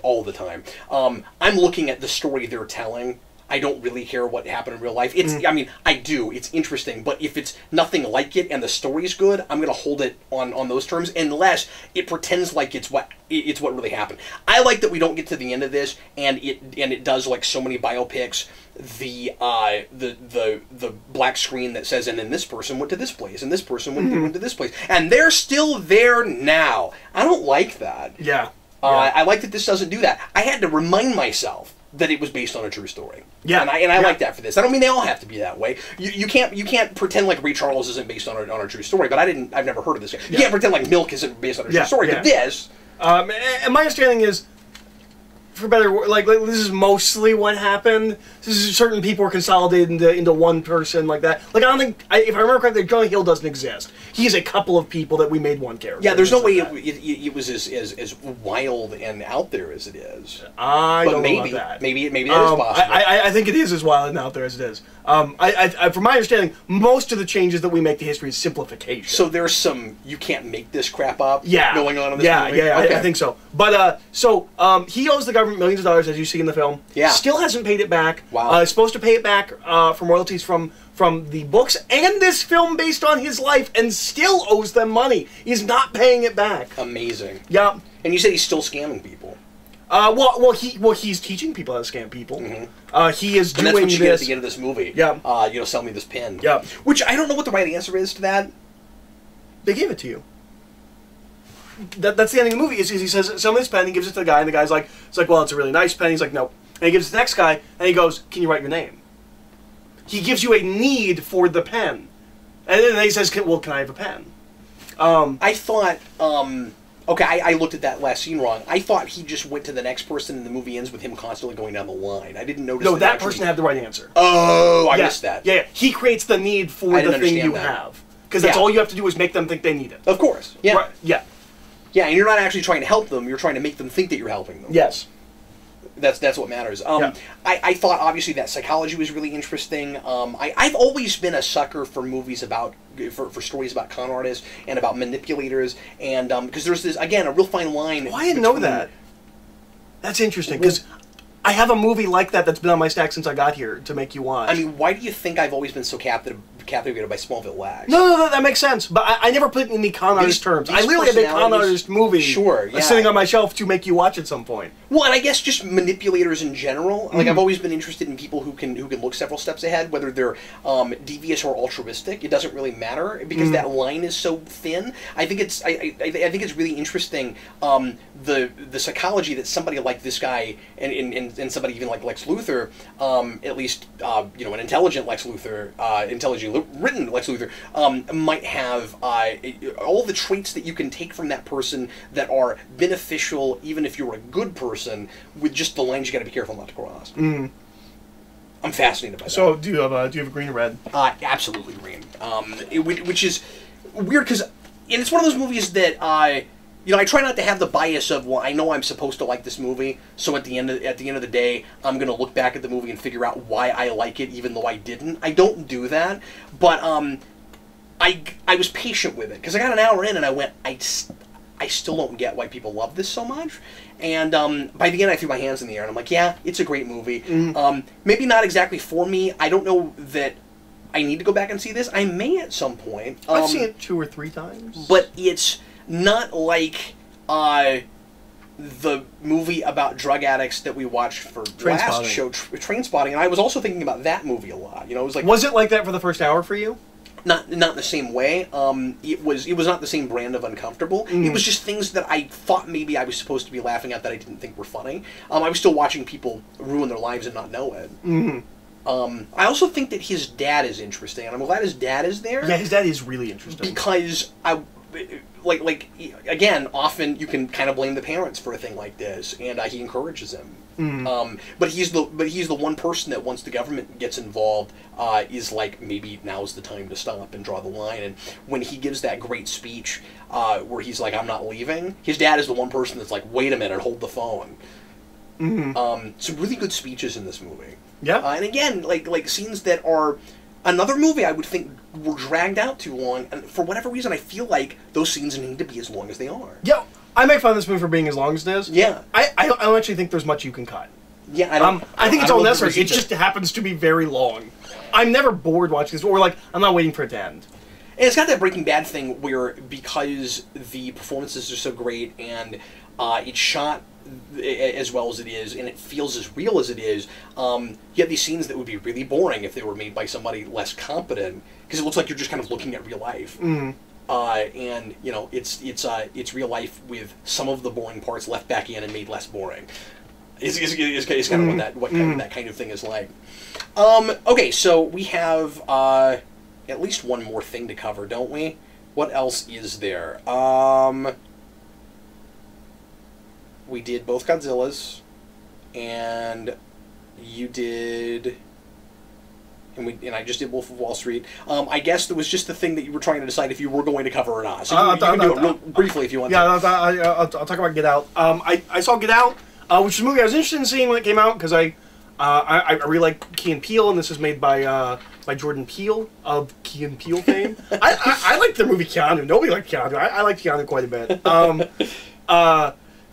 all the time. I'm looking at the story they're telling. I don't really care what happened in real life. I mean, I do. It's interesting, but if it's nothing like it and the story's good, I'm going to hold it on those terms, unless it pretends like it's what really happened. I like that we don't get to the end of this, and it does, like so many biopics, the black screen that says, and then this person went to this place, and this person went to this place, and they're still there now. I don't like that. Yeah. I like that this doesn't do that. I had to remind myself that it was based on a true story. Yeah, and I like that for this. I don't mean they all have to be that way. You can't pretend like Ray Charles isn't based on a true story. But I've never heard of this guy. You can't pretend like Milk isn't based on a true story. But this, and my understanding is, for better, like this is mostly what happened. This is certain people were consolidated into one person like that. Like I don't think, if I remember correctly, Jonah Hill doesn't exist. He's a couple of people that we made one character. Yeah, there's no way it was as wild and out there as it is. I don't know about that. Maybe that is possible. I think it is as wild and out there as it is. From my understanding, most of the changes that we make to history is simplification. So there's some you can't make this crap up going on in this movie? Yeah, okay. I think so. But he owes the government millions of dollars, as you see in the film. Yeah. Still hasn't paid it back. Wow. He's supposed to pay it back from royalties from the books and this film based on his life, and still owes them money. He's not paying it back. Amazing. Yeah. And you said he's still scamming people. He's teaching people how to scam people. He is doing this. And that's what you get at the end of this movie. Yeah. Sell me this pin. Yeah. Which I don't know what the right answer is to that. They gave it to you. That's the ending of the movie. Is he says, sell me this pen, he gives it to the guy, and the guy's like, well, it's a really nice pen. He's like, no. And he gives it to the next guy, and he goes, can you write your name? He gives you a need for the pen. And then he says, can I have a pen? I thought, okay, I looked at that last scene wrong. I thought he just went to the next person and the movie ends with him constantly going down the line. I didn't notice. No, that person had the right answer. Oh, I missed that. Yeah, he creates the need for the thing you have. Because that's all you have to do is make them think they need it. Of course. Yeah. Right. Yeah. Yeah, and you're not actually trying to help them. You're trying to make them think that you're helping them. Yes. That's what matters. I thought, obviously, that psychology was really interesting. I've always been a sucker for movies about, for stories about con artists and about manipulators, and because there's this, again, a real fine line. Oh, I didn't know that. That's interesting, because I have a movie like that that's been on my stack since I got here to make you watch. I mean, why do you think I've always been so captivated by Smallville Lax? No, that makes sense. But I never put it in the con artist terms. I literally have a con artist movie sitting on my shelf to make you watch at some point. Well, and I guess just manipulators in general. Like, I've always been interested in people who can look several steps ahead, whether they're devious or altruistic. It doesn't really matter because that line is so thin. I think it's I think it's really interesting the psychology that somebody like this guy and somebody even like Lex Luthor, at least you know, an intelligent Lex Luthor, intelligently written Lex Luthor, might have all the traits that you can take from that person that are beneficial, even if you're a good person, with just the lines you got to be careful not to cross. I'm fascinated by that. So, do you have a green or red? Absolutely green. Which is weird because, and it's one of those movies that you know, I try not to have the bias of, well, I know I'm supposed to like this movie, so at the end of the day, I'm going to look back at the movie and figure out why I like it, even though I didn't. I don't do that, but I was patient with it because I got an hour in and I went, I still don't get why people love this so much. And by the end, I threw my hands in the air and I'm like, yeah, it's a great movie. Maybe not exactly for me. I don't know that I need to go back and see this. I may at some point. I've seen it 2 or 3 times, but it's not like the movie about drug addicts that we watched for last show, Trainspotting, and I was also thinking about that movie a lot. You know, it was like, was it like that for the first hour for you? Not in the same way. It was not the same brand of uncomfortable. It was just things that I thought maybe I was supposed to be laughing at that I didn't think were funny. I was still watching people ruin their lives and not know it. I also think that his dad is interesting, and I'm glad his dad is there. Yeah, his dad is really interesting because like again, often you can kind of blame the parents for a thing like this, and he encourages him. But he's the one person that once the government gets involved, is like, maybe now's the time to stop and draw the line. And when he gives that great speech where he's like, I'm not leaving, his dad is the one person that's like, wait a minute, hold the phone. Some really good speeches in this movie. Yeah. And again, like scenes that are another movie I would think were dragged out too long, and for whatever reason, I feel like those scenes need to be as long as they are. Yeah, I make fun of this movie for being as long as it is. Yeah. I don't actually think there's much you can cut. Yeah, I think it's all necessary. It just happens to be very long. I'm never bored watching this, or like, I'm not waiting for it to end. And it's got that Breaking Bad thing where, because the performances are so great, and it's shot as well as it is, and it feels as real as it is, you have these scenes that would be really boring if they were made by somebody less competent, because it looks like you're just kind of looking at real life. And you know, it's real life with some of the boring parts left back in and made less boring. Is kind of what that kind of thing is like. Okay, so we have at least one more thing to cover, don't we? What else is there? We did both Godzillas, and you did, and I just did Wolf of Wall Street. I guess there was just the thing that you were trying to decide if you were going to cover or not. So you can do it real briefly if you want to. Yeah, I'll talk about Get Out. I saw Get Out, which is a movie I was interested in seeing when it came out, because I really like Key and Peele, and this is made by Jordan Peele of Key and Peele fame. I like the movie Keanu. Nobody liked Keanu. I like Keanu quite a bit.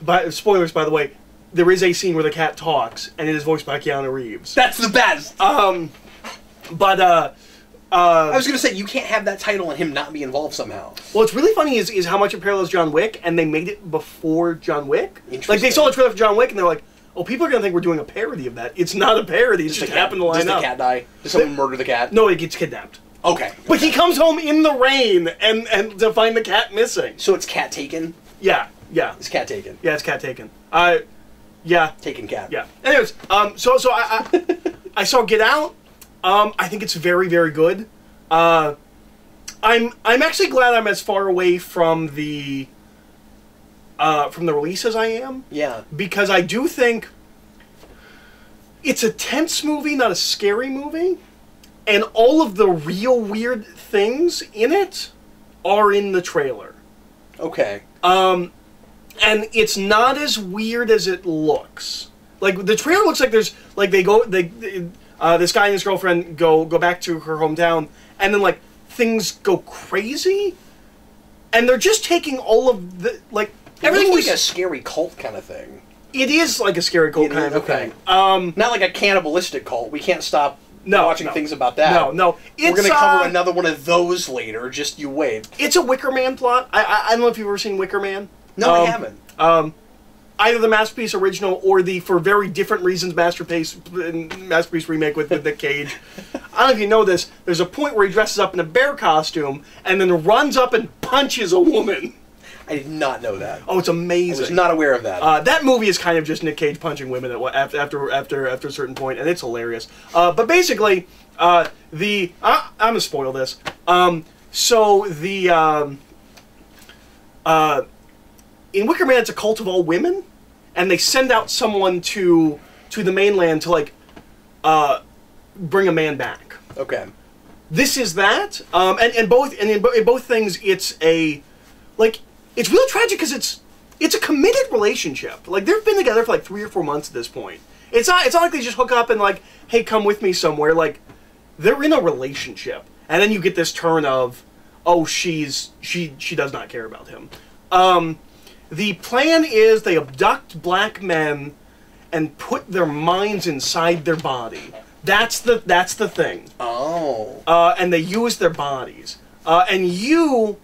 But spoilers, by the way, there is a scene where the cat talks, and it is voiced by Keanu Reeves. That's the best. But I was gonna say, you can't have that title and him not be involved somehow. What's really funny is how much it parallels John Wick, and they made it before John Wick. Interesting. Like, they saw the trailer for John Wick, and they're like, "Oh, people are gonna think we're doing a parody of that." It's not a parody. It just happened to line up. Does the cat die? Does someone murder the cat? No, it gets kidnapped. Okay. But he comes home in the rain and to find the cat missing. So it's cat taken? Yeah. It's cat taken. Yeah, it's cat taken. Yeah. Taken cat. Yeah. Anyways, so I saw Get Out. I think it's very, very good. I'm actually glad I'm as far away from the release as I am. Yeah. Because I do think it's a tense movie, not a scary movie, and all of the real weird things in it are in the trailer. Okay. And it's not as weird as it looks. Like, the trailer looks like there's, like, this guy and his girlfriend go back to her hometown, and then, like, things go crazy, and they're just taking all of the, like, everything like a scary cult kind of thing. It is like a scary cult kind of thing. Not like a cannibalistic cult. We can't stop watching things about that. No. We're going to cover another one of those later. Just you wait. It's a Wicker Man plot. I don't know if you've ever seen Wicker Man. No, I haven't. Either the Masterpiece original or the, for very different reasons, Masterpiece remake with Nick Cage. I don't know if you know this. There's a point where he dresses up in a bear costume and then runs up and punches a woman. I did not know that. Oh, it's amazing. I was not aware of that. That movie is kind of just Nick Cage punching women after a certain point, and it's hilarious. But basically, I'm gonna spoil this. In Wicker Man, it's a cult of all women, and they send out someone to the mainland to like bring a man back. Okay. This is that, and in both things, it's a it's really tragic because it's a committed relationship. Like they've been together for like 3 or 4 months at this point. It's not like they just hook up and like, hey, come with me somewhere. Like they're in a relationship, and then you get this turn of, oh, she does not care about him. The plan is they abduct black men and put their minds inside their body. That's the thing. Oh. And they use their bodies. And you,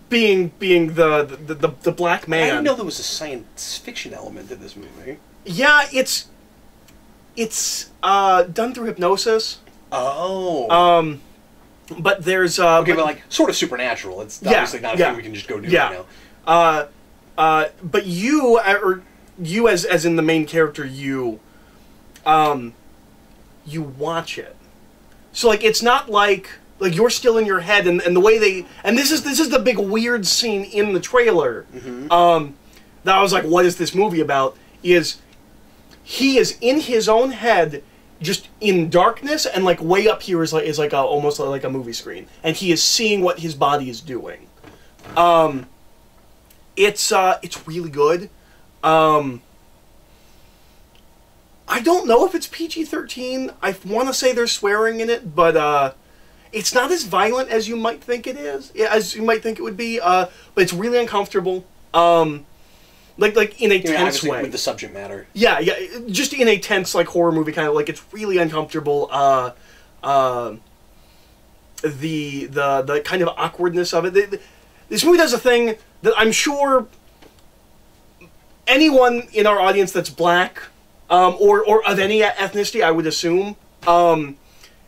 being the black man. I didn't know there was a science fiction element to this movie. Yeah, it's done through hypnosis. Oh. But there's okay, but like sort of supernatural. It's obviously not a thing we can just go do right now. But you, or you as in the main character, you watch it. So like it's not like you're still in your head, and the way they, and this is the big weird scene in the trailer. Mm-hmm. That I was like, what is this movie about? Is he is in his own head, just in darkness, and like way up here is like almost like a movie screen, and he is seeing what his body is doing. It's really good. I don't know if it's PG-13. I want to say there's swearing in it, but it's not as violent as you might think it is, as you might think it would be. But it's really uncomfortable. Like in a tense way. With the subject matter. Yeah, just in a tense like horror movie kind of like it's really uncomfortable. The kind of awkwardness of it. This movie does a thing that I'm sure anyone in our audience that's black, or of any ethnicity, I would assume,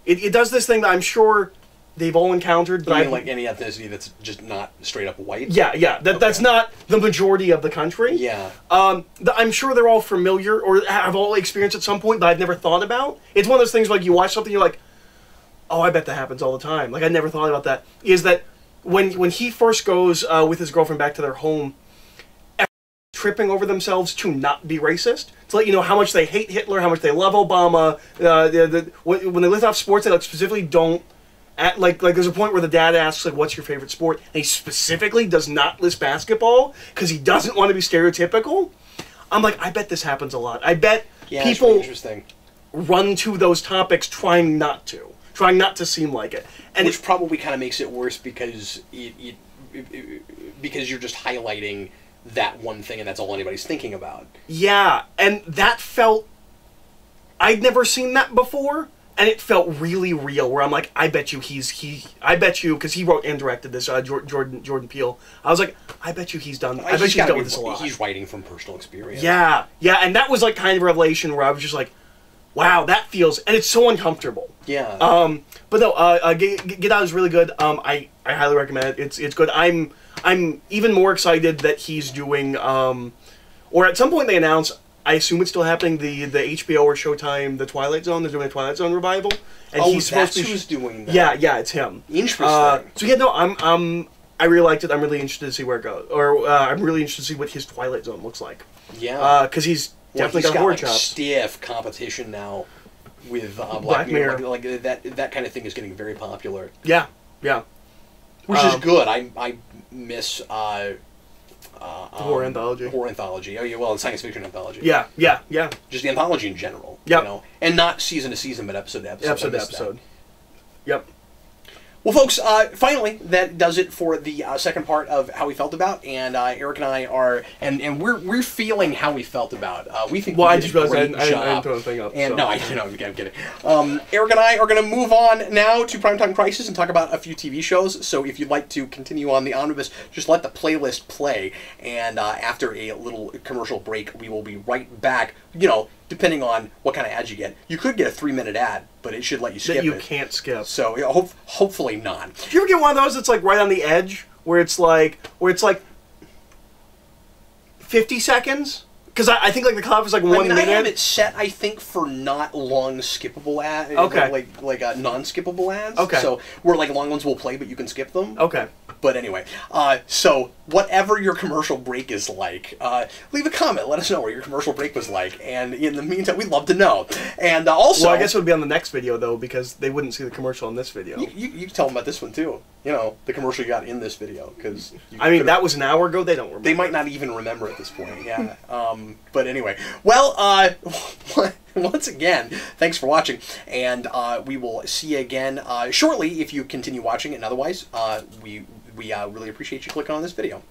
it does this thing that I'm sure they've all encountered. But you mean like any ethnicity that's just not straight up white? Yeah. That's not the majority of the country. Yeah. I'm sure they're all familiar or have all experienced at some point, but I've never thought about. It's one of those things like you watch something, you're like, oh, I bet that happens all the time. Like I never thought about that. Is that when he first goes with his girlfriend back to their home, tripping over themselves to not be racist, to let you know how much they hate Hitler, how much they love Obama. When they lift off sports, they like specifically don't. Like there's a point where the dad asks like, "What's your favorite sport?" and he specifically does not list basketball because he doesn't want to be stereotypical. I'm like, I bet this happens a lot. I bet people really interesting. Run to those topics trying not to seem like it, and which probably kind of makes it worse because because you're just highlighting that one thing and that's all anybody's thinking about. Yeah, and that felt, I'd never seen that before, and it felt really real, where I'm like, I bet you because he wrote and directed this, Jordan Peele. I was like, I bet you he's done, I bet he's done with this a lot. He's writing from personal experience. Yeah, and that was like kind of a revelation where I was just like, wow, that feels, and it's so uncomfortable. Yeah. But no, Get Out is really good. I highly recommend it. It's good. I'm even more excited that he's doing, or at some point they announce, I assume it's still happening, the HBO or Showtime, the Twilight Zone. They're doing a Twilight Zone revival, and he's supposed to. Who's doing that. Yeah, it's him. Interesting. So yeah, no, I really liked it. I'm really interested to see where it goes, or I'm really interested to see what his Twilight Zone looks like. Yeah. Because he's definitely got horror chops. Stiff competition now with Black Mirror. Like that kind of thing is getting very popular. Yeah. Which is good. I miss horror anthology. Horror anthology. Oh yeah, well, it's science fiction anthology. Yeah. Just the anthology in general. Yeah. You know, and not season to season, but episode to episode. Episode to episode. Yep. Well, folks, finally, that does it for the second part of how we felt about, and Eric and I are, and we're feeling how we felt about. We think well, we I did just a realized great I job. didn't throw the thing up. And so. no, I'm kidding. Eric and I are going to move on now to Primetime Crisis and talk about a few TV shows. So if you'd like to continue on the omnibus, just let the playlist play, and after a little commercial break, we will be right back. You know, depending on what kind of ads you get. You could get a 3-minute ad, but it should let you skip that you it. can't skip. So hopefully not. Do you ever get one of those that's like right on the edge, where it's like 50 seconds? Because I think like the cutoff is like 1 minute. I have it set, I think, for not long skippable ads. Okay. Like non-skippable ads. Okay. So where like long ones will play, but you can skip them. Okay. But anyway, so whatever your commercial break is like, leave a comment. Let us know what your commercial break was like. And in the meantime, we'd love to know. And also... Well, I guess it would be on the next video, though, because they wouldn't see the commercial in this video. You can tell them about this one, too. You know, the commercial you got in this video. Cause I mean, that was an hour ago. They don't remember. They might not even remember at this point, yeah. But anyway. Well, once again, thanks for watching. And we will see you again shortly if you continue watching. And otherwise, we really appreciate you clicking on this video.